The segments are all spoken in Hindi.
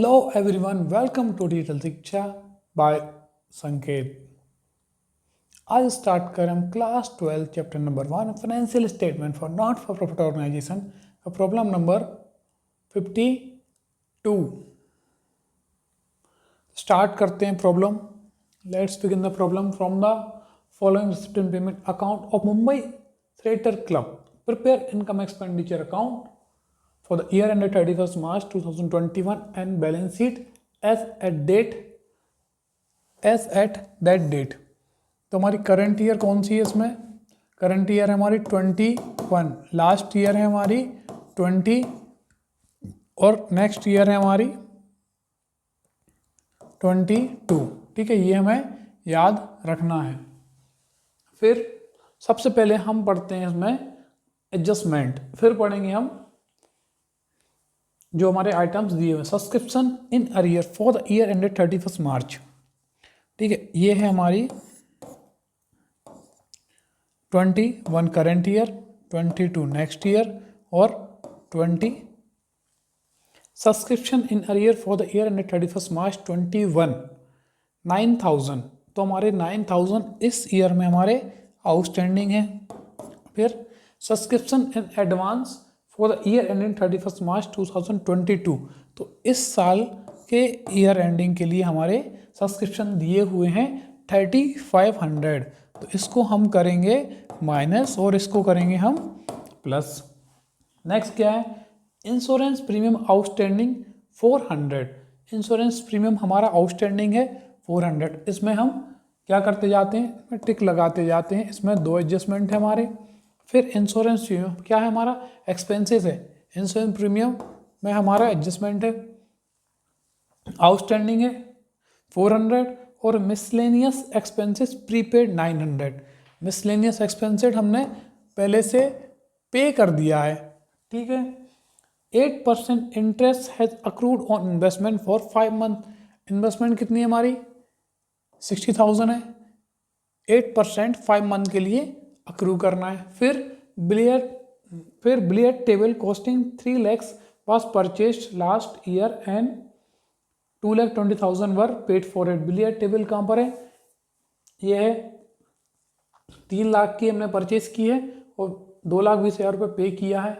Hello everyone, welcome to Digital Diksha by Sanket. आज स्टार्ट करें हम class 12 chapter number 1 financial statement for not for profit organisation का प्रॉब्लम नंबर 52। स्टार्ट करते हैं problem. Let's begin the problem from the following receipt and payment account of Mumbai theatre club. Prepare income expenditure account for the year ended 31st March 2021 and balance sheet as at that date। तो हमारी करंट ईयर कौन सी है इसमें? करंट ईयर है हमारी 21, लास्ट ईयर है हमारी 20 और नेक्स्ट ईयर है हमारी 22। ठीक है, ये हमें याद रखना है। फिर सबसे पहले हम पढ़ते हैं इसमें एडजस्टमेंट, फिर पढ़ेंगे हम जो हमारे आइटम्स दिए हुए subscription in arrear for the year ended 31 मार्च। ठीक है, ये है हमारी 21 करंट ईयर, 22 नेक्स्ट ईयर और 20 subscription in arrear for the year ended 31 मार्च 21 9000। तो हमारे 9000 इस ईयर में हमारे आउटस्टैंडिंग है। फिर subscription in advance for the year ending 31 मार्च 2022। तो इस साल के ईयर एंडिंग के लिए हमारे सब्सक्रिप्शन दिए हुए हैं 3500। तो इसको हम करेंगे माइनस और इसको करेंगे हम प्लस। नेक्स्ट क्या है? Insurance premium outstanding 400। Insurance premium हमारा आउटस्टैंडिंग है 400। इसमें हम क्या करते जाते हैं? टिक लगाते जाते हैं। इसमें दो एडजस्टमेंट है हमारे। फिर इंश्योरेंस प्रीमियम क्या है? हमारा एक्सपेंसेस है। इंश्योरेंस प्रीमियम में हमारा एडजस्टमेंट है, आउटस्टैंडिंग है 400 और miscellaneous expenses prepaid 900। Miscellaneous expenses हमने पहले से पे कर दिया है। ठीक है। 8% interest has accrued on investment for 5 month. Investment कितनी है हमारी? 60,000 है। 8% 5 मंथ के लिए अक्रू करना है। फिर billiard table costing 3 lakhs was purchased last year and 2,20,000 were paid for it. Billiard table कहाँ पर है? ये है 3 लाख की हमने परचेज की है और 2,20,000 रुपये पे किया है।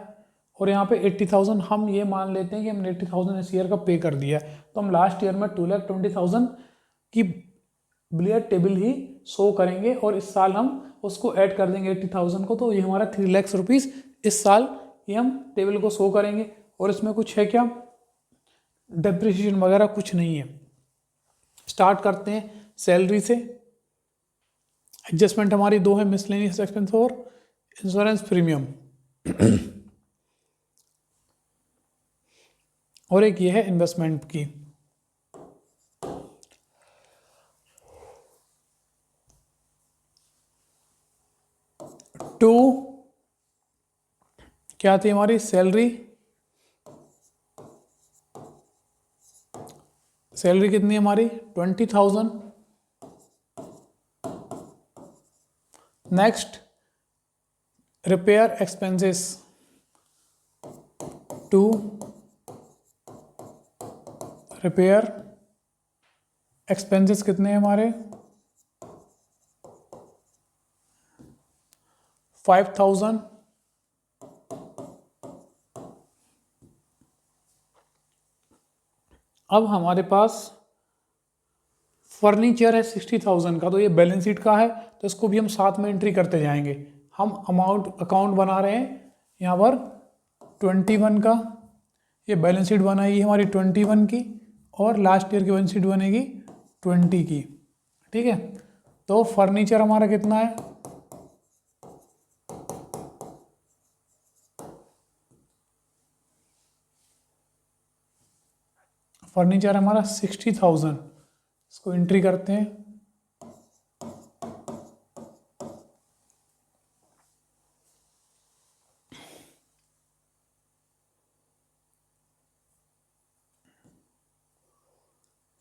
और यहाँ पे 80,000 हम ये मान लेते हैं कि हमने 80,000 इस ईयर का पे कर दिया है। तो हम लास्ट ईयर में 2,20,000 की बिलियर्ड टेबल ही शो करेंगे और इस साल हम उसको ऐड कर देंगे 80,000 को। तो ये हमारा 3 लाख रुपीज़ इस साल ये हम टेबल को शो करेंगे। और इसमें कुछ है क्या? डेप्रिसिएशन वगैरह कुछ नहीं है। स्टार्ट करते हैं सैलरी से। एडजस्टमेंट हमारी दो है, मिसलेनियस एक्सपेंस और इंश्योरेंस प्रीमियम। और एक ये है इन्वेस्टमेंट की। टू क्या थी हमारी? सैलरी। सैलरी कितनी है हमारी? 20,000। Next repair expenses 2। Repair expenses कितने हैं हमारे? 5,000। अब हमारे पास फर्नीचर है 60,000 का। तो ये बैलेंस शीट का है, तो इसको भी हम साथ में एंट्री करते जाएंगे। हम अकाउंट बना रहे हैं यहाँ पर 21 का। ये बैलेंस शीट बनाएगी हमारी 21 की और लास्ट ईयर की बैलेंस शीट बनेगी 20 की। ठीक है। तो फर्नीचर हमारा कितना है? फर्नीचर हमारा 60,000। इसको एंट्री करते हैं।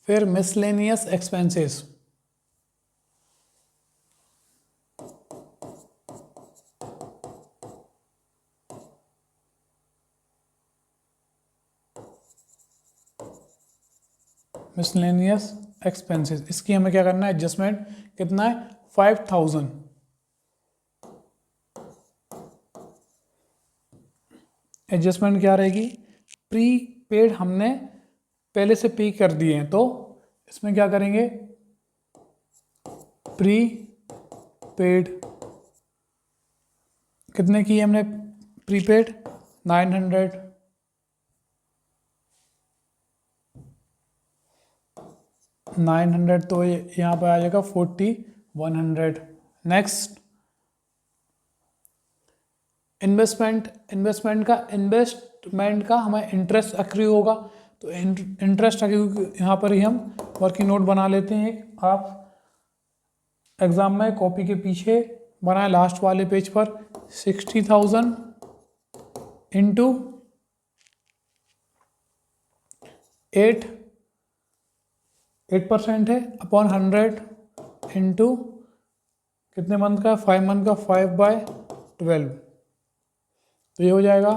फिर मिसलेनियस एक्सपेंसेस मिसलेनियस एक्सपेंसेस, इसकी हमें क्या करना है, एडजस्टमेंट कितना है 5000। एडजस्टमेंट क्या रहेगी, प्री पेड हमने पहले से पे कर दिए हैं, तो इसमें क्या करेंगे, प्री पेड कितने की हमने प्रीपेड 900, तो यहाँ पे आ जाएगा 4100। नेक्स्ट इन्वेस्टमेंट का हमें इंटरेस्ट अक्रू होगा, तो इंटरेस्ट अक्रू यहाँ पर ही हम वर्किंग नोट बना लेते हैं। आप एग्जाम में कॉपी के पीछे बनाए लास्ट वाले पेज पर 60,000 इंटू 8% है अपॉन 100 इंटू कितने मंथ का, 5 मंथ का, 5/12, तो ये हो जाएगा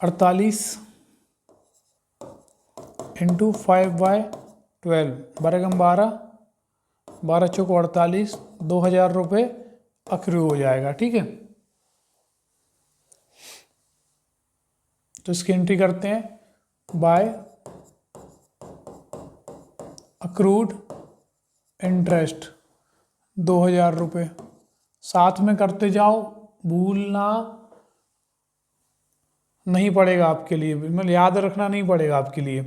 48 इंटू 5/12 बरागम 12 चौक 48, 2000 रुपये अक्रू हो जाएगा। ठीक है, तो इसकी एंट्री करते हैं, बाय अक्रूड इंटरेस्ट 2000 रुपये, साथ में करते जाओ, भूलना नहीं पड़ेगा आपके लिए, मतलब याद रखना नहीं पड़ेगा आपके लिए।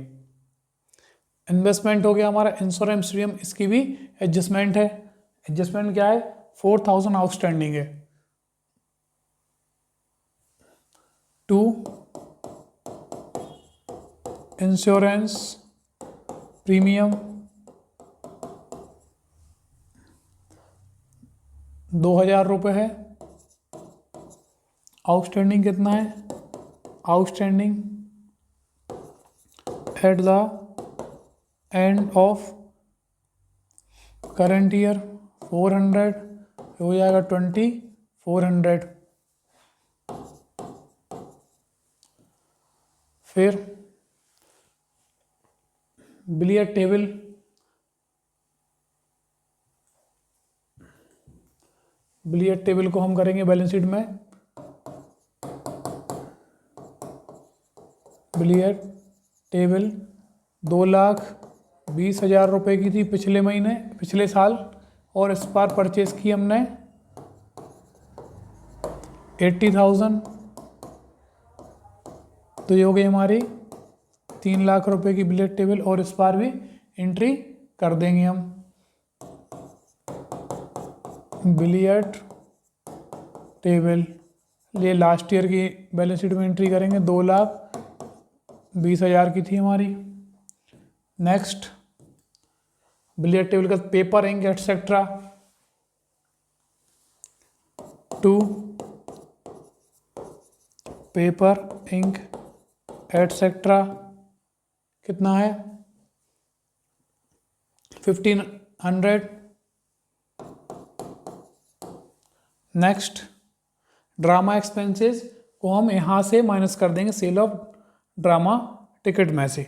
इन्वेस्टमेंट हो गया हमारा, इंश्योरेंस प्रीमियम, इसकी भी एडजस्टमेंट है। एडजस्टमेंट क्या है, 4000 आउटस्टैंडिंग है, टू इंश्योरेंस प्रीमियम 2000 रुपये है। आउटस्टैंडिंग कितना है, outstanding at the end of current year 400, हो जाएगा 2400। फिर बिलियर्ड टेबल, बिलियर्ड टेबल को हम करेंगे बैलेंस शीट में, बिलियर्ड टेबल 2,20,000 रुपये की थी पिछले साल, और इस बार परचेज की हमने 80,000, तो ये हो गई हमारी 3 लाख रुपए की बिलियर्ड टेबल, और इस बार भी एंट्री कर देंगे हम, बिलियर्ड टेबल, ये लास्ट ईयर की बैलेंस शीट में एंट्री करेंगे, 2,20,000 की थी हमारी। नेक्स्ट बिलियर्ड टेबल का paper ink etcetera, to paper ink etcetera कितना है 1500। नेक्स्ट ड्रामा एक्सपेंसेस को हम यहाँ से माइनस कर देंगे, सेल ऑफ ड्रामा टिकट में से,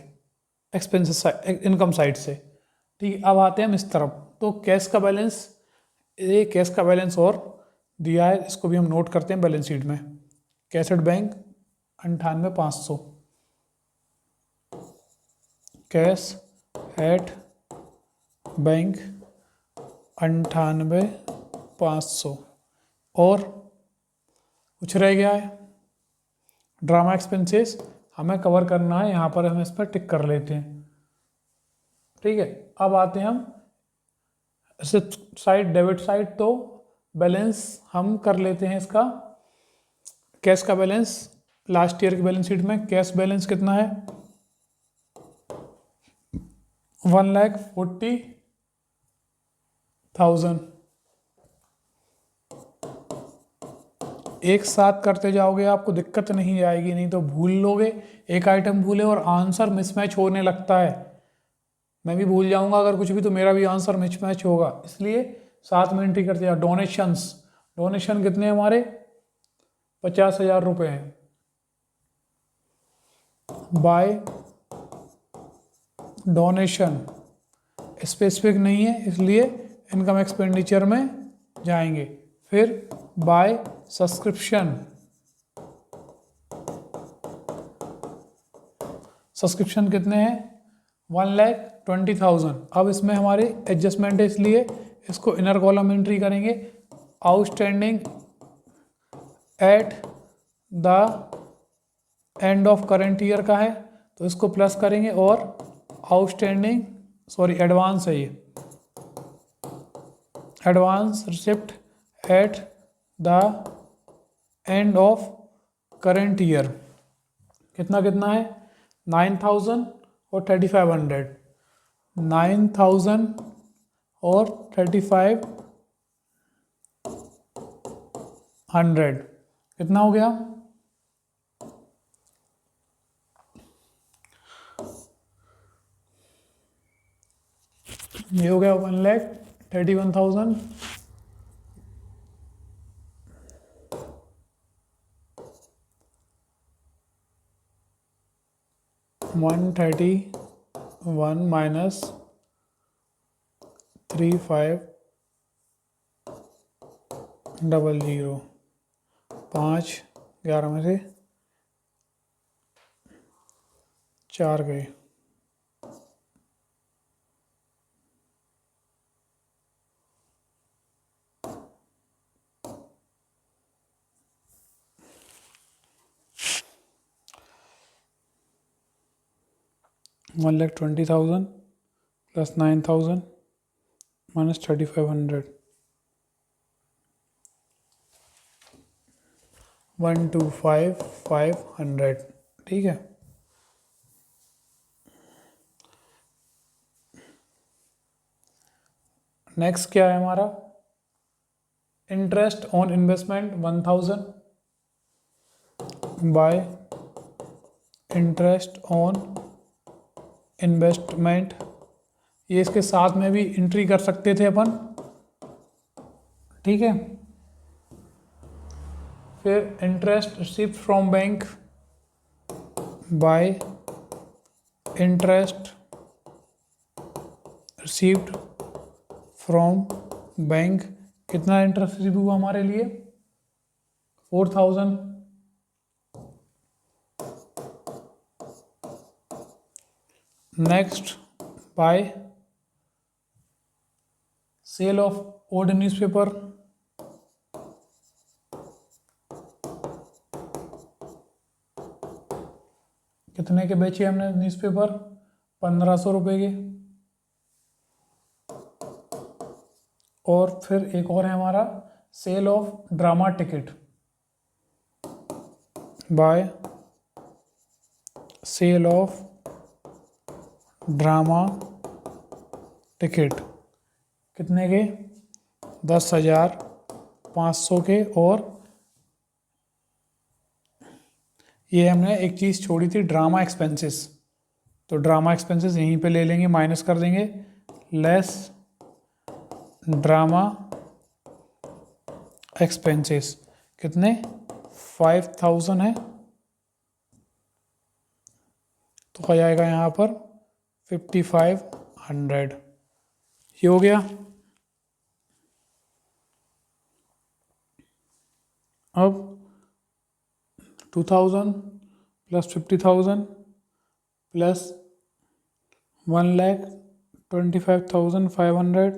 एक्सपेंसेस इनकम साइड से। ठीक है, अब आते हैं हम इस तरफ, तो कैश का बैलेंस, ये कैश का बैलेंस और दिया है, इसको भी हम नोट करते हैं बैलेंस शीट में। Cash at bank 98,500, cash at bank 98,500, और कुछ रह गया है, ड्रामा एक्सपेंसेस हमें कवर करना है, यहाँ पर हम इस पर टिक कर लेते हैं। ठीक है, अब आते हैं हम साइड, डेबिट साइड, तो बैलेंस हम कर लेते हैं इसका। कैश का बैलेंस लास्ट ईयर की बैलेंस शीट में कैश बैलेंस कितना है 1,40,000। एक साथ करते जाओगे आपको दिक्कत नहीं आएगी, नहीं तो भूल लोगे, एक आइटम भूले और आंसर मिसमैच होने लगता है। मैं भी भूल जाऊंगा अगर कुछ भी, तो मेरा भी आंसर मिसमैच होगा, इसलिए साथ में एंट्री करते जाओ। डोनेशन कितने हमारे 50,000 रुपये हैं। बाय डोनेशन स्पेसिफिक नहीं है, इसलिए इनकम एक्सपेंडिचर में जाएंगे। फिर बाय सब्सक्रिप्शन, सब्सक्रिप्शन कितने हैं? 1,20,000। अब इसमें हमारी एडजस्टमेंट है, इसलिए इसको इनर कॉलम एंट्री करेंगे। Outstanding at the end of current year का है तो इसको प्लस करेंगे, और आउटस्टैंडिंग एडवांस है, ये advance receipt at the end of current year कितना कितना है? 9,000 और 3,500। 9,000 और 3,500 कितना हो गया? ये हो गया 1,31,000। 131 माइनस 3,500, 5 11 में से 4 गए। $1,20,000 प्लस 9,000 माइनस 3,500, 125,500। ठीक है। नेक्स्ट क्या है हमारा? Interest on investment 1,000 bye interest on investment, ये इसके साथ में भी एंट्री कर सकते थे अपन। ठीक है। फिर interest received from bank by interest received from bank, कितना इंटरेस्ट रिसीव हुआ हमारे लिए? 4,000। Next by sale of old newspaper, कितने के बेचे हमने न्यूज़पेपर? 1,500 रुपये के। और फिर एक और है हमारा sale of drama ticket by sale of drama ticket, कितने के? 10,500 के। और ये हमने एक चीज़ छोड़ी थी, ड्रामा एक्सपेंसेस, तो ड्रामा एक्सपेंसेस यहीं पे ले लेंगे, माइनस कर देंगे, लेस ड्रामा एक्सपेंसेस, कितने? 5,000 है, तो आ जाएगा यहाँ पर 5,500। ये हो गया। अब 2,000 plus 50,000 plus 1,25,500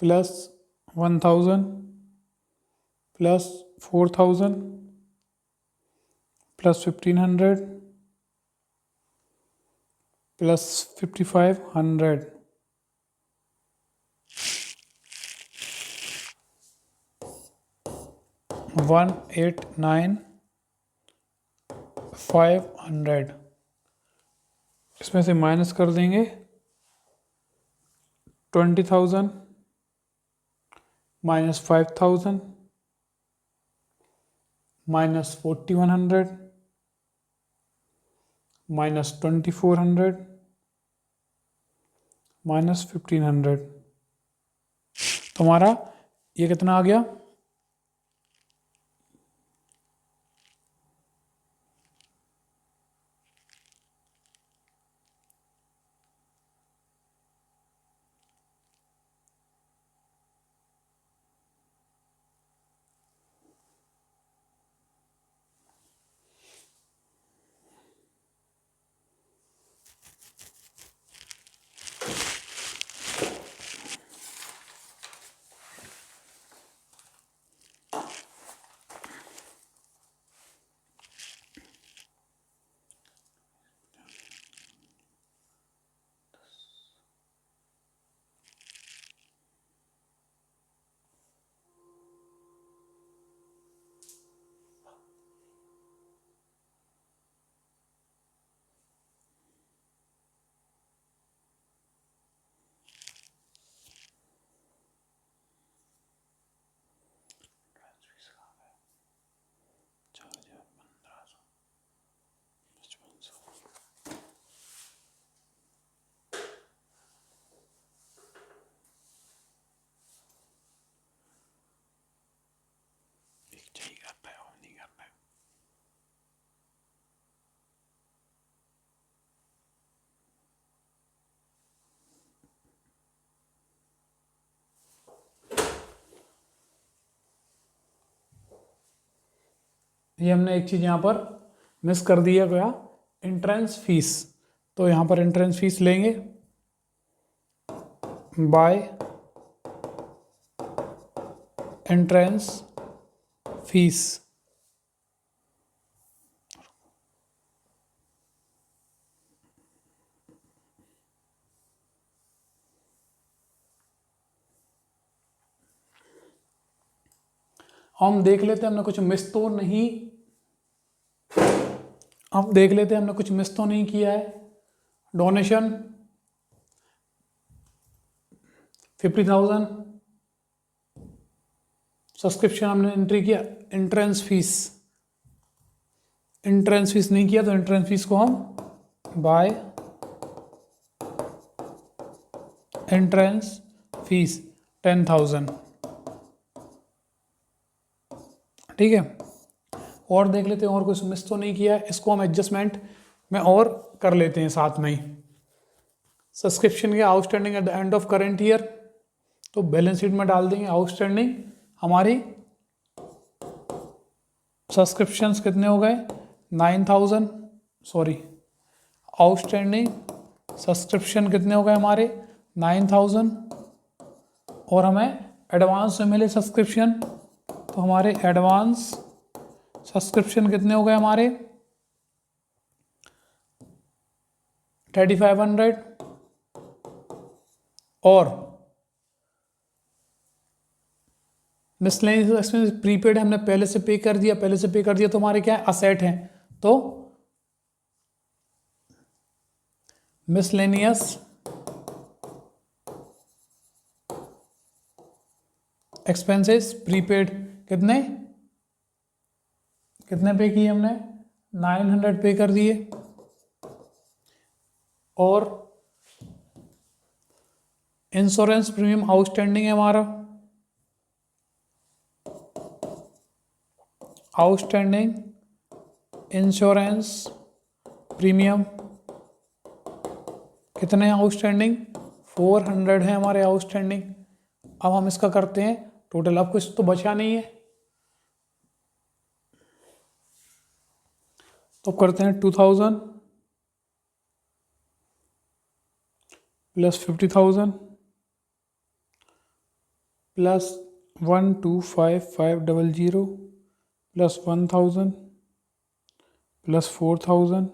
plus 1,000 plus 4,000 plus 1,500 plus 5,500, 1,89,500। इसमें से माइनस कर देंगे 20,000 माइनस 5,000 माइनस 4,100 माइनस 2,400 माइनस 1,500। तो हमारा ये कितना आ गया, चाहिए करता है और नहीं करता है। ये हमने एक चीज़ यहाँ पर मिस कर दिया, गया एंट्रेंस फीस। तो यहाँ पर एंट्रेंस फीस लेंगे बाय एंट्रेंस फीस। हम देख लेते हैं हमने कुछ मिस तो नहीं, हम देख लेते हैं हमने कुछ मिस तो नहीं किया है। डोनेशन 50,000, सब्सक्रिप्शन हमने एंट्री किया, एंट्रेंस फीस, एंट्रेंस फीस नहीं किया तो एंट्रेंस फीस को हम बाय एंट्रेंस फीस 10,000, ठीक है। और देख लेते हैं और कुछ मिस तो नहीं किया है, इसको हम एडजस्टमेंट में और कर लेते हैं साथ में ही। सब्सक्रिप्शन के outstanding at the end of current year, तो बैलेंस शीट में डाल देंगे आउटस्टैंडिंग हमारी सब्सक्रिप्शंस कितने हो गए 9,000, सॉरी आउटस्टैंडिंग सब्सक्रिप्शन कितने हो गए हमारे 9,000, और हमें एडवांस में मिले सब्सक्रिप्शन, तो हमारे एडवांस सब्सक्रिप्शन कितने हो गए हमारे 3,500, और मिसलेनियस एक्सपेंस प्रीपेड हमने पहले से पे कर दिया, पहले से पे कर दिया तो हमारे क्या है असेट हैं, तो मिसलेनियस एक्सपेंसेस प्रीपेड कितने कितने पे किए हमने 900 पे कर दिए, और इंश्योरेंस प्रीमियम आउटस्टैंडिंग है हमारा, आउटस्टैंडिंग इंश्योरेंस प्रीमियम कितने आउटस्टैंडिंग 400 है हमारे आउटस्टैंडिंग। अब हम इसका करते हैं टोटल, अब कुछ तो बचा नहीं है, तो करते हैं 2,000 plus 50,000 plus 125,500 plus 1,000 plus 4,000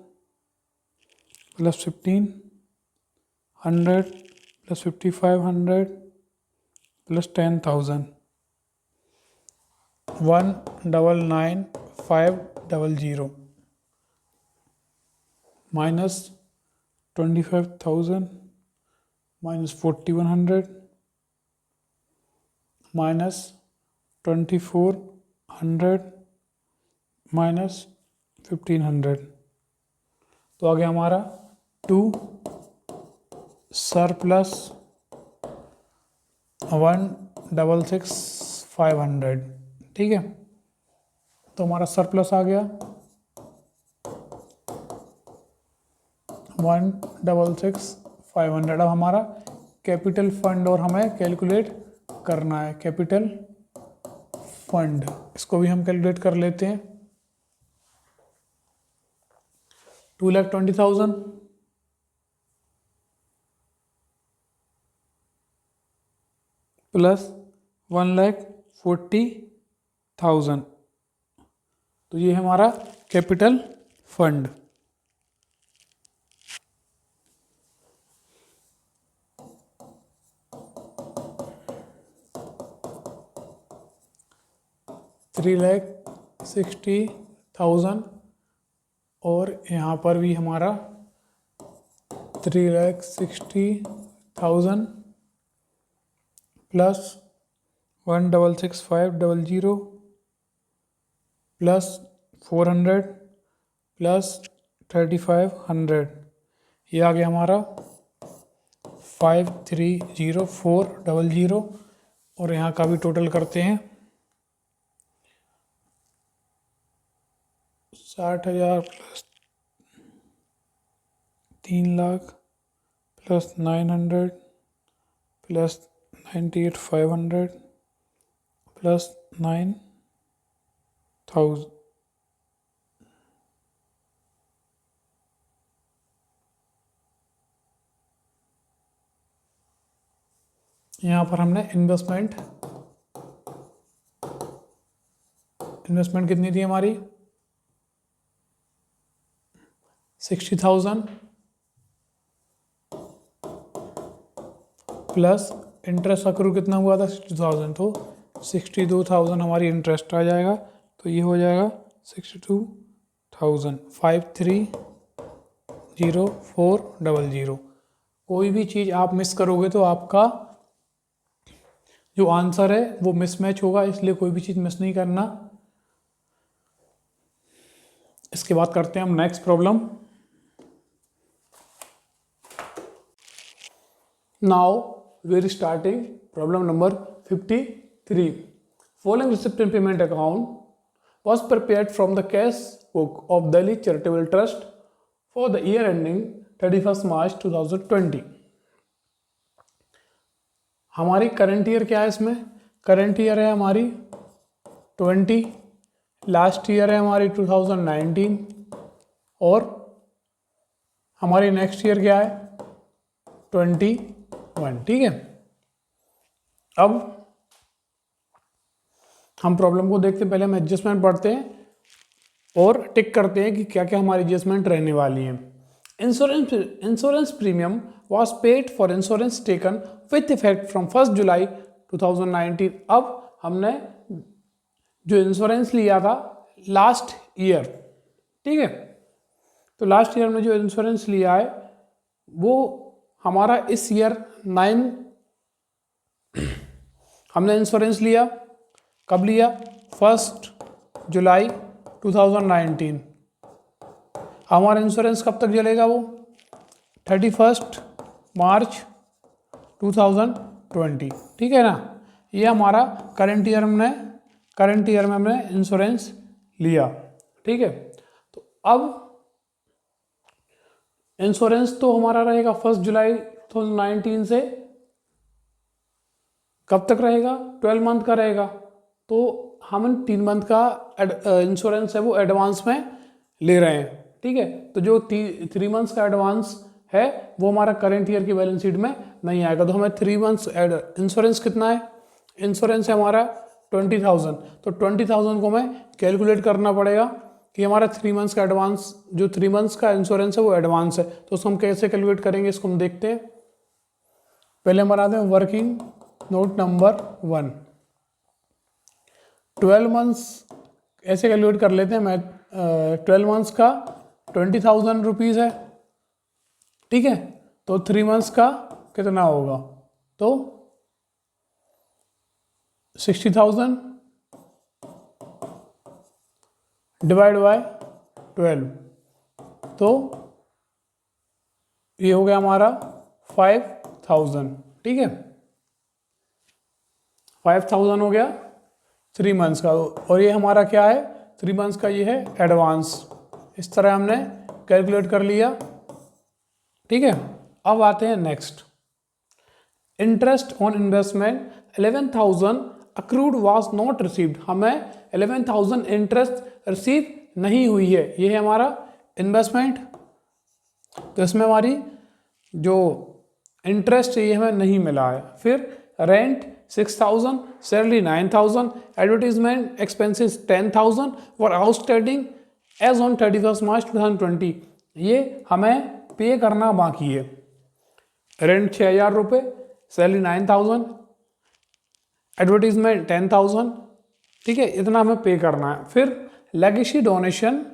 plus 1,500 plus 5,500 plus 10,000 1,99,500 minus 25,000 minus 4,100 minus 2,400 minus 1,500, तो आ गया हमारा 2 सरप्लस 1,666 500, ठीक है। तो हमारा सरप्लस आ गया 166,500। अब हमारा कैपिटल फंड और हमें कैलकुलेट करना है। कैपिटल फंड, इसको भी हम कैलकुलेट कर लेते हैं। 2,20,000 प्लस 1,40,000, तो ये हमारा कैपिटल फंड। $3,60,000 और यहाँ पर भी हमारा 3,60,000 प्लस 1,66,500 प्लस 400 प्लस 3,500, ये आ गया हमारा 53,04,00। और यहाँ का भी टोटल करते हैं। 60,000 प्लस 3,00,000 प्लस 900 प्लस 98,500 प्लस 9,000। यहाँ पर हमने इन्वेस्टमेंट कितनी थी हमारी 60,000 प्लस इंटरेस्ट अक्रू कितना हुआ था 60,000, तो 62,000 हमारी इंटरेस्ट आ जाएगा। तो ये हो जाएगा 62,000 53,04,00। कोई भी चीज़ आप मिस करोगे तो आपका जो आंसर है वो मिसमैच होगा, इसलिए कोई भी चीज़ मिस नहीं करना। इसके बाद करते हैं हम next problem. Now we are starting problem number 53। Following receipt and payment account was prepared from the cash book of Delhi Charitable Trust for the year ending 31st March 2020। हमारी करंट ईयर क्या है इसमें? करंट ईयर है हमारी 20, लास्ट ईयर है हमारी 2019 और हमारी नेक्स्ट ईयर क्या है 21, ठीक है। अब हम प्रॉब्लम को देखते हैं, पहले हम एडजस्टमेंट पढ़ते हैं और टिक करते हैं कि क्या क्या हमारी एडजस्टमेंट रहने वाली है। Insurance premium was paid for insurance taken with effect from 1st July 2019। अब हमने जो इंश्योरेंस लिया था लास्ट ईयर, ठीक है, तो लास्ट ईयर में जो इंश्योरेंस लिया है वो हमारा इस ईयर 9 हमने इंश्योरेंस लिया। कब लिया? 1 जुलाई 2019। हमारा इंश्योरेंस कब तक चलेगा? वो 31 मार्च 2020, ठीक है ना। ये हमारा करंट ईयर में हमने इंश्योरेंस लिया, ठीक है। तो अब इंश्योरेंस तो हमारा रहेगा 1 जुलाई 2019 से कब तक रहेगा? 12 मंथ का रहेगा। तो हम 3 मंथ का इंश्योरेंस है वो एडवांस में ले रहे हैं, ठीक है। तो जो 3 मंथ्स का एडवांस है वो हमारा करंट ईयर की बैलेंस शीट में नहीं आएगा। तो हमें 3 मंथ्स इंश्योरेंस कितना है? इंश्योरेंस है हमारा 20,000। तो 20,000 को हमें कैलकुलेट करना पड़ेगा कि हमारा 3 मंथ्स का एडवांस, जो 3 मंथ्स का इंश्योरेंस है वो एडवांस है। तो उसको हम कैसे कैलकुलेट करेंगे इसको हम देखते हैं। पहले हम बनाते हैं वर्किंग नोट नंबर 1। 12 मंथ्स ऐसे कैलकुलेट कर लेते हैं। मैं 12 मंथ्स का 20,000 रुपीज़ है, ठीक है। तो 3 मंथ्स का कितना होगा? तो 60,000 डिवाइड बाय 12, तो ये हो गया हमारा 5,000, ठीक है। 5,000 हो गया 3 मंथ्स का, और ये हमारा क्या है 3 मंथ्स का, ये है एडवांस। इस तरह हमने कैलकुलेट कर लिया। ठीक है, अब आते हैं next. Interest on investment 11,000 accrued was not received, हमें 11,000 इंटरेस्ट रिसीव नहीं हुई है, ये है हमारा इन्वेस्टमेंट। तो इसमें हमारी जो इंटरेस्ट है ये हमें नहीं मिला है। फिर रेंट 6,000, सैलरी 9,000, एडवर्टीजमेंट एक्सपेंसेस 10,000 और आउटस्टैंडिंग एज ऑन 31 मार्च 2020, ये हमें पे करना बाकी है। रेंट 6,000 रुपये, सैलरी 9,000, एडवर्टीजमेंट 10,000। ठीक है, इतना हमें पे करना है। फिर legacy donation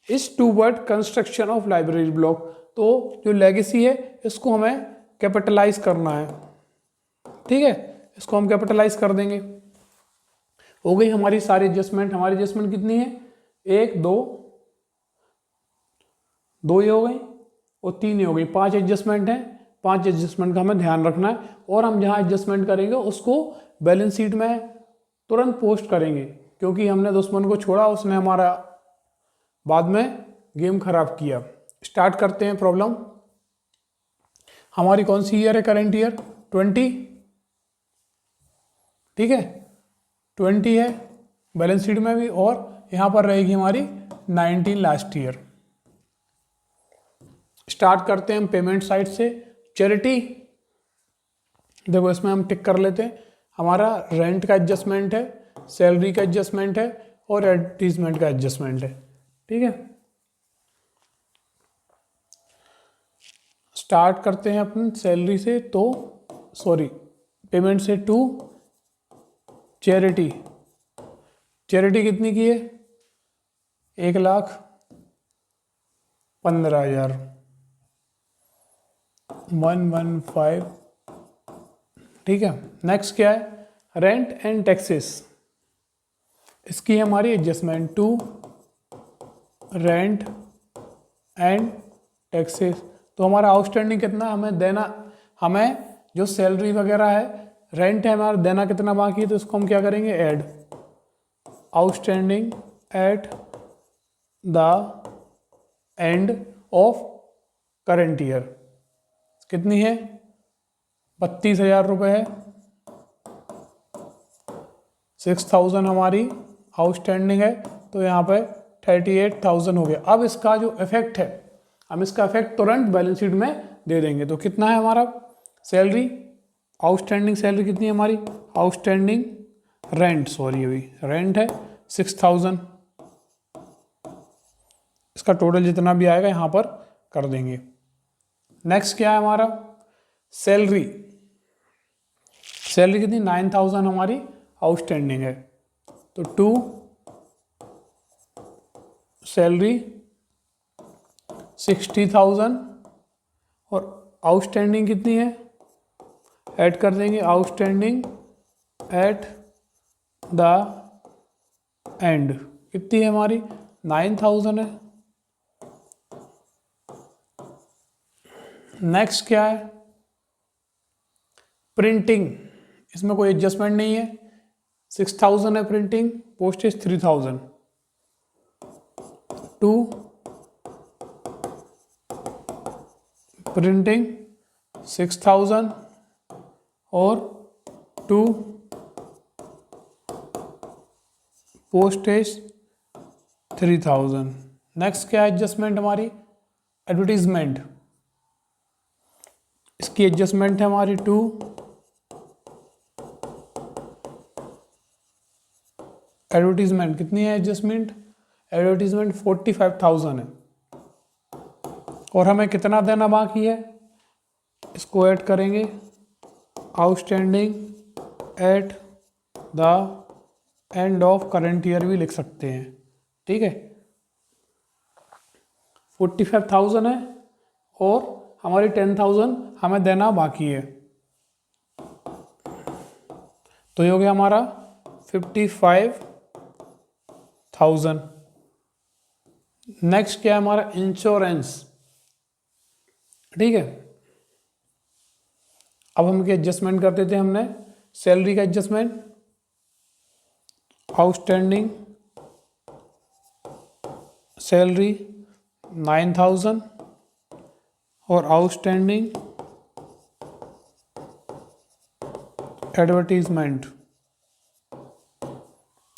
is toward construction of library block, तो जो लेगेसी है इसको हमें कैपिटलाइज करना है। ठीक है, इसको हम कैपिटलाइज कर देंगे। हो गई हमारी सारी एडजस्टमेंट। हमारी एडजस्टमेंट कितनी है, 1 2 2 ये हो गई और 3 ये हो गई, 5 एडजस्टमेंट है। 5 एडजस्टमेंट का हमें ध्यान रखना है, और हम जहाँ एडजस्टमेंट करेंगे उसको बैलेंस शीट में तुरंत पोस्ट करेंगे, क्योंकि हमने दुश्मन को छोड़ा, उसने हमारा बाद में गेम खराब किया। स्टार्ट करते हैं प्रॉब्लम। हमारी कौन सी ईयर है, करेंट ईयर 20। ठीक है, 20 है बैलेंस शीट में भी, और यहाँ पर रहेगी हमारी 19 लास्ट ईयर। स्टार्ट करते हैं हम पेमेंट साइड से। चैरिटी, देखो इसमें हम टिक कर लेते हैं। हमारा रेंट का एडजस्टमेंट है, सैलरी का एडजस्टमेंट है और एडवर्टीजमेंट का एडजस्टमेंट है। ठीक है, स्टार्ट करते हैं अपन सैलरी से, तो सॉरी पेमेंट से टू चैरिटी। चैरिटी कितनी की है, 1,15,000, 115। ठीक है, नेक्स्ट क्या है, रेंट एंड टैक्सेस, इसकी हमारी adjustment to rent and taxes. तो हमारा आउटस्टैंडिंग कितना हमें देना, हमें जो सैलरी वगैरह है, रेंट है हमारा, देना कितना बाकी है, तो इसको हम क्या करेंगे, add outstanding at the end of current year. कितनी है, 32,000 रुपये है। 6,000 हमारी आउटस्टैंडिंग है, तो यहाँ पे 38,000 हो गया। अब इसका जो इफेक्ट है, हम इसका इफेक्ट तुरंत बैलेंस शीट में दे देंगे। तो कितना है हमारा, सैलरी आउटस्टैंडिंग सैलरी कितनी है हमारी, आउटस्टैंडिंग रेंट, सॉरी अभी रेंट है 6,000, इसका टोटल जितना भी आएगा यहाँ पर कर देंगे। नेक्स्ट क्या है हमारा, सैलरी। सैलरी कितनी, 9,000 हमारी आउटस्टैंडिंग है, तो टू सैलरी 60,000 और आउटस्टैंडिंग कितनी है, ऐड कर देंगे आउटस्टैंडिंग एट द एंड, कितनी है हमारी 9,000 है। नेक्स्ट क्या है, प्रिंटिंग, इसमें कोई एडजस्टमेंट नहीं है, 6,000 है प्रिंटिंग, पोस्टेज 3,000, टू प्रिंटिंग 6,000 और टू पोस्टेज 3,000। नेक्स्ट क्या है एडजस्टमेंट हमारी, एडवर्टीजमेंट, इसकी एडजस्टमेंट है हमारी टू एडवर्टीजमेंट, कितनी है एडजस्टमेंट, एडवर्टीजमेंट 45,000 है, और हमें कितना देना बाकी है, इसको ऐड करेंगे outstanding at the end of current year भी लिख सकते हैं। ठीक है, 45,000 है और हमारी 10,000 हमें देना बाकी है, तो ये हो गया हमारा 55,000। नेक्स्ट क्या है हमारा, इंश्योरेंस। ठीक है, अब हम क्या एडजस्टमेंट कर देते हैं, हमने सैलरी का एडजस्टमेंट, आउटस्टैंडिंग सैलरी 9,000 और आउटस्टैंडिंग एडवर्टीजमेंट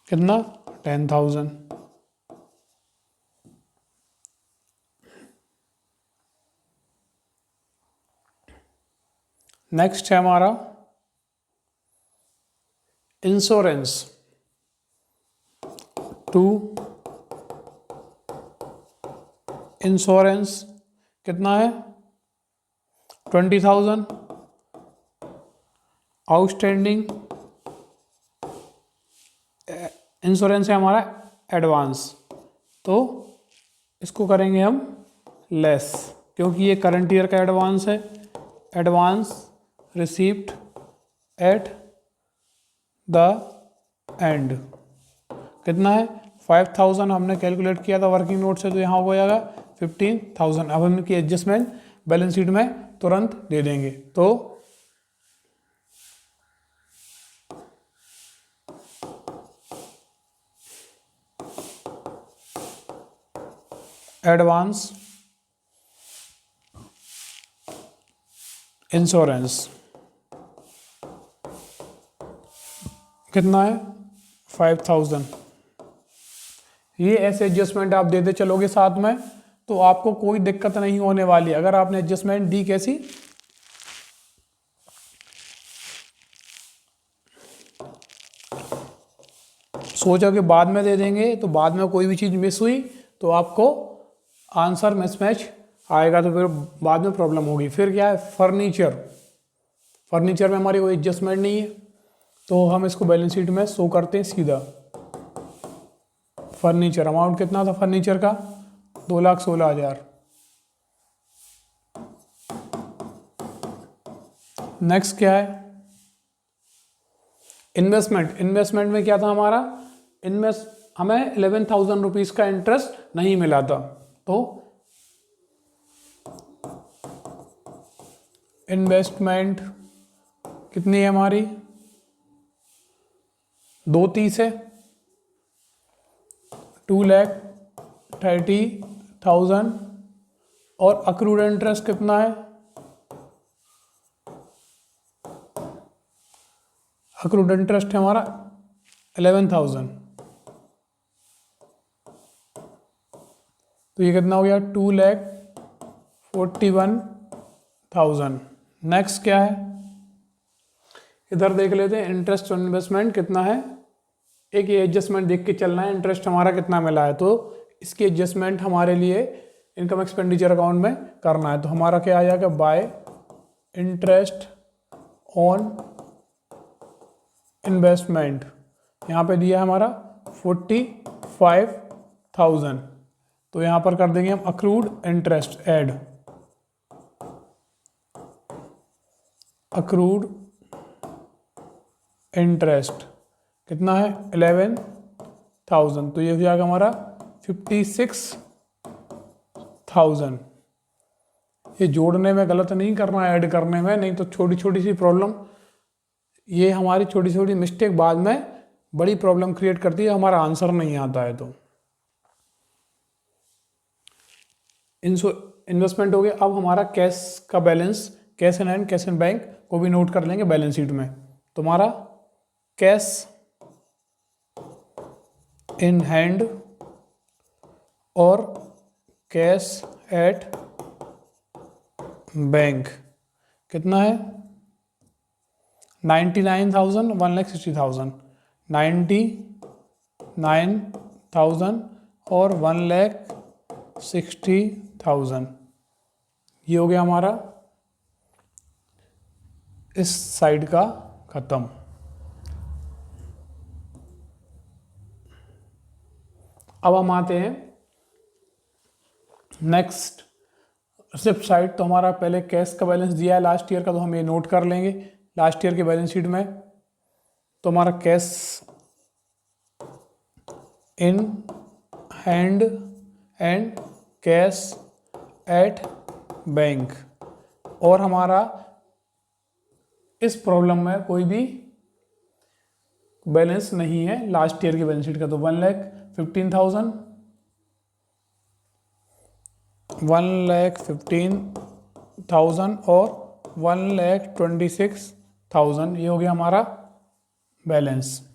कितना 10,000। नेक्स्ट है हमारा इंश्योरेंस टू इंश्योरेंस कितना है 20,000। आउटस्टैंडिंग इंश्योरेंस है हमारा एडवांस, तो इसको करेंगे हम लेस, क्योंकि ये करंट ईयर का एडवांस है। Advance receipt at the end कितना है 5,000 हमने कैलकुलेट किया था वर्किंग नोट से, तो यहाँ हो जाएगा 15,000। अब हम इनकी एडजस्टमेंट बैलेंस शीट में तुरंत दे देंगे। तो एडवांस इंश्योरेंस कितना है 5,000। ये ऐसे एडजस्टमेंट आप देते चलोगे साथ में, तो आपको कोई दिक्कत नहीं होने वाली। अगर आपने एडजस्टमेंट दी कैसी, सोचा कि बाद में दे देंगे, तो बाद में कोई भी चीज़ मिस हुई तो आपको आंसर मिसमैच आएगा, तो फिर बाद में प्रॉब्लम होगी। फिर क्या है फर्नीचर में हमारी कोई एडजस्टमेंट नहीं है, तो हम इसको बैलेंस शीट में शो करते हैं सीधा। फर्नीचर अमाउंट कितना था फर्नीचर का 2,16,000। नेक्स्ट क्या है इन्वेस्टमेंट में क्या था हमारा हमें 11,000 रुपीज का इंटरेस्ट नहीं मिला था, तो इन्वेस्टमेंट कितनी है हमारी 230 है। 2,30,000 और अक्रूड इंटरेस्ट कितना है, अक्रूड इंटरेस्ट है हमारा 11,000। तो ये कितना हो गया 2,41,000। नेक्स्ट क्या है इधर देख लेते हैं, इंटरेस्ट ऑन इन्वेस्टमेंट कितना है। एक ये एडजस्टमेंट देख के चलना है, इंटरेस्ट हमारा कितना मिला है, तो इसकी एडजस्टमेंट हमारे लिए इनकम एक्सपेंडिचर अकाउंट में करना है। तो हमारा क्या आ जाएगा बाय इंटरेस्ट ऑन इन्वेस्टमेंट, यहाँ पे दिया है हमारा 45,000, तो यहाँ पर कर देंगे हम accrued interest add, accrued interest कितना है 11,000, तो ये हो जाएगा हमारा 56,000। ये जोड़ने में गलत नहीं करना है, ऐड करने में, नहीं तो छोटी छोटी सी प्रॉब्लम, ये हमारी छोटी छोटी मिस्टेक बाद में बड़ी प्रॉब्लम क्रिएट करती है, हमारा आंसर नहीं आता है। तो इन्वेस्टमेंट हो गया। अब हमारा कैश का balance, cash in hand, cash in bank को भी नोट कर लेंगे बैलेंस शीट में। तो हमारा कैश इन हैंड और कैश एट बैंक कितना है 99,000, 1,60,000, 99,000 और 1,60,000। ये हो गया हमारा इस साइड का खत्म। अब हम आते हैं नेक्स्ट रिसिप्ट साइड। तो हमारा पहले कैश का बैलेंस दिया है लास्ट ईयर का, तो हम ये नोट कर लेंगे लास्ट ईयर के बैलेंस शीट में। तो हमारा cash in hand and cash at bank, और हमारा इस प्रॉब्लम में कोई भी बैलेंस नहीं है लास्ट ईयर की बैलेंस शीट का। तो 1,15,000, 1,15,000 और 1,26,000, ये हो गया हमारा बैलेंस।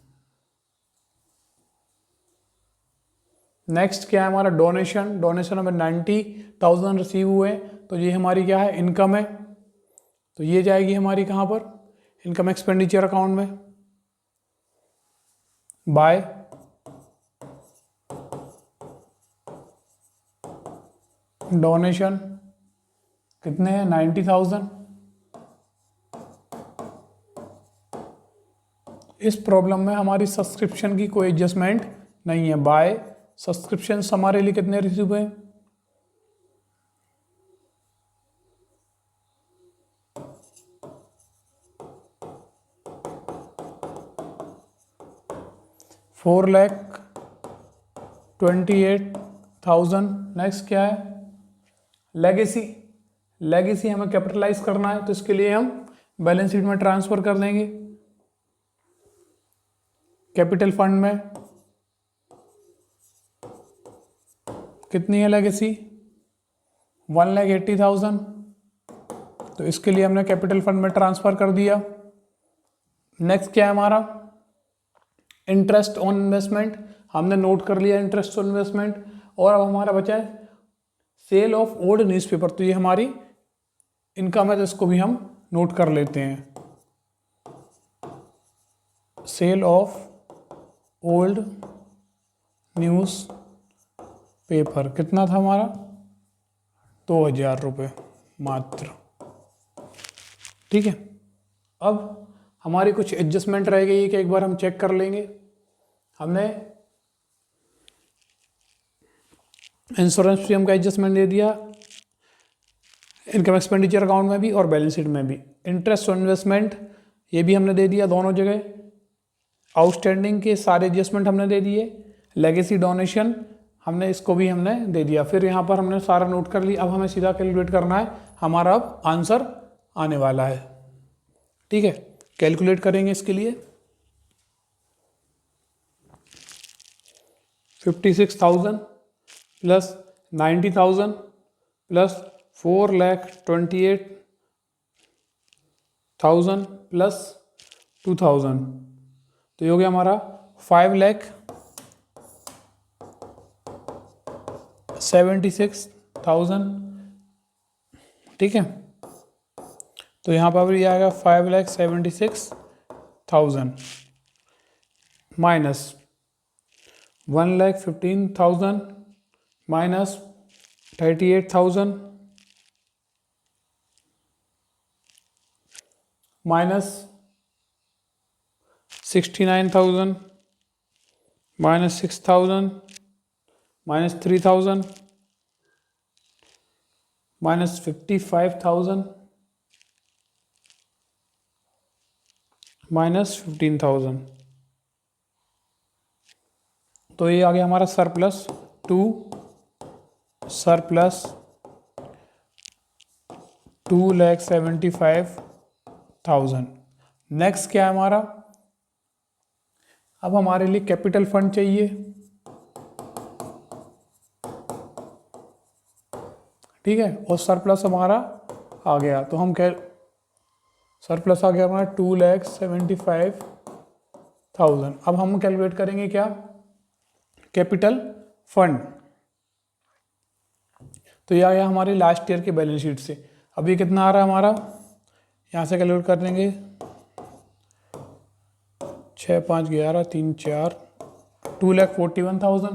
नेक्स्ट क्या है हमारा डोनेशन। डोनेशन हमें 90,000 रिसीव हुए, तो ये हमारी क्या है इनकम है। तो ये जाएगी हमारी कहाँ पर, इनकम एक्सपेंडिचर अकाउंट में। बाय डोनेशन कितने हैं 90,000। इस प्रॉब्लम में हमारी सब्सक्रिप्शन की कोई एडजस्टमेंट नहीं है। बाय सब्सक्रिप्शन हमारे लिए कितने रिसीव हुए, $4,28,000। नेक्स्ट क्या है लेगेसी। लेगेसी हमें कैपिटलाइज करना है, तो इसके लिए हम बैलेंस शीट में ट्रांसफर कर देंगे कैपिटल फंड में। कितनी है लेगेसी 1,80,000, तो इसके लिए हमने कैपिटल फंड में ट्रांसफर कर दिया। नेक्स्ट क्या है हमारा इंटरेस्ट ऑन इन्वेस्टमेंट, हमने नोट कर लिया इंटरेस्ट ऑन इन्वेस्टमेंट। और अब हमारा बचा है सेल ऑफ ओल्ड न्यूज़पेपर, तो ये हमारी इनकम है, तो इसको भी हम नोट कर लेते हैं। Sale of old news paper कितना था हमारा 2,000 रुपये मात्र। ठीक है, अब हमारी कुछ एडजस्टमेंट रह गई है कि एक बार हम चेक कर लेंगे। हमने इंश्योरेंस प्रीमियम का एडजस्टमेंट दे दिया इनकम एक्सपेंडिचर अकाउंट में भी और बैलेंस शीट में भी। इंटरेस्ट ऑन इन्वेस्टमेंट ये भी हमने दे दिया दोनों जगह। आउटस्टैंडिंग के सारे एडजस्टमेंट हमने दे दिए। लेगेसी डोनेशन हमने इसको भी हमने दे दिया। फिर यहाँ पर हमने सारा नोट कर लिया। अब हमें सीधा कैलकुलेट करना है, हमारा अब आंसर आने वाला है। ठीक है, कैलकुलेट करेंगे इसके लिए। 56,000 प्लस 90,000 प्लस 4,28,000 प्लस 2,000, तो ये हो गया हमारा 5,76,000। ठीक है, तो यहाँ पर भी आएगा 5,76,000 minus 1,15,000 minus 38,000 minus 69,000 minus 6,000 minus 3,000 minus 55,000 minus 15,000, तो ये आ गया हमारा सरप्लस 2,75,000। नेक्स्ट क्या है हमारा, अब हमारे लिए कैपिटल फंड चाहिए। ठीक है, और सरप्लस हमारा आ गया, तो हम सरप्लस आ गया हमारा 2,75,000। अब हम कैलकुलेट करेंगे क्या कैपिटल फंड, तो यह आ गया हमारी लास्ट ईयर के बैलेंस शीट से। अभी कितना आ रहा है हमारा, यहाँ से कैलकुलेट कर देंगे 6, 5, 11, 3, 4, 2,41,000।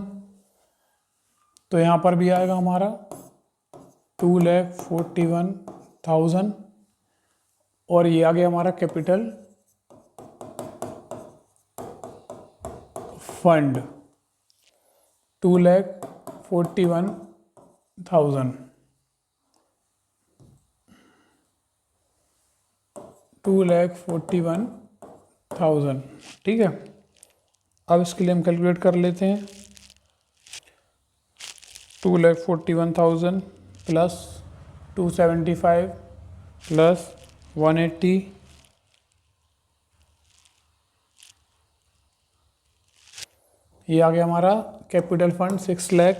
तो यहाँ पर भी आएगा हमारा 2,41,000 और ये आ गया हमारा कैपिटल फंड 2,41,000। 2,41,000। ठीक है, अब इसके लिए हम कैलकुलेट कर लेते हैं। 2,41,000 प्लस 275 प्लस 180 ये आ गया हमारा कैपिटल फंड 6 लाख।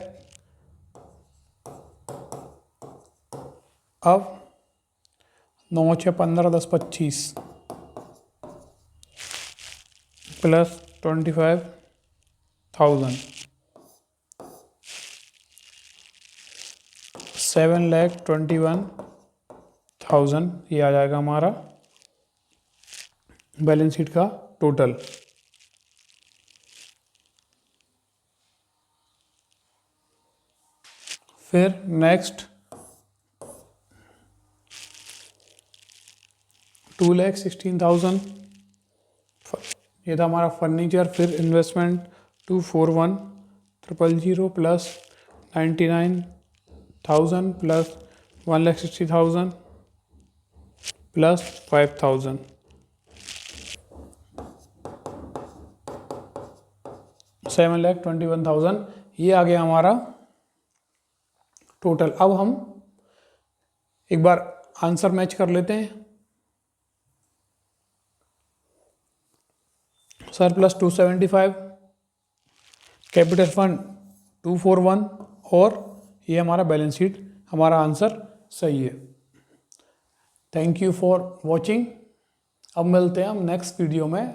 अब 9 6 15 10 25 प्लस 25,000 7,21,000 ये आ जाएगा हमारा बैलेंस शीट का टोटल। फिर नेक्स्ट 2,16,000 ये था हमारा फर्नीचर। फिर इन्वेस्टमेंट 241,000 प्लस 99,000 प्लस 1,60,000 प्लस 5,000 7,21,000 ये आ गया हमारा टोटल। अब हम एक बार आंसर मैच कर लेते हैं। सरप्लस 275, कैपिटल फंड 241 और ये हमारा बैलेंस शीट। हमारा आंसर सही है। Thank you for watching. अब मिलते हैं हम नेक्स्ट वीडियो में।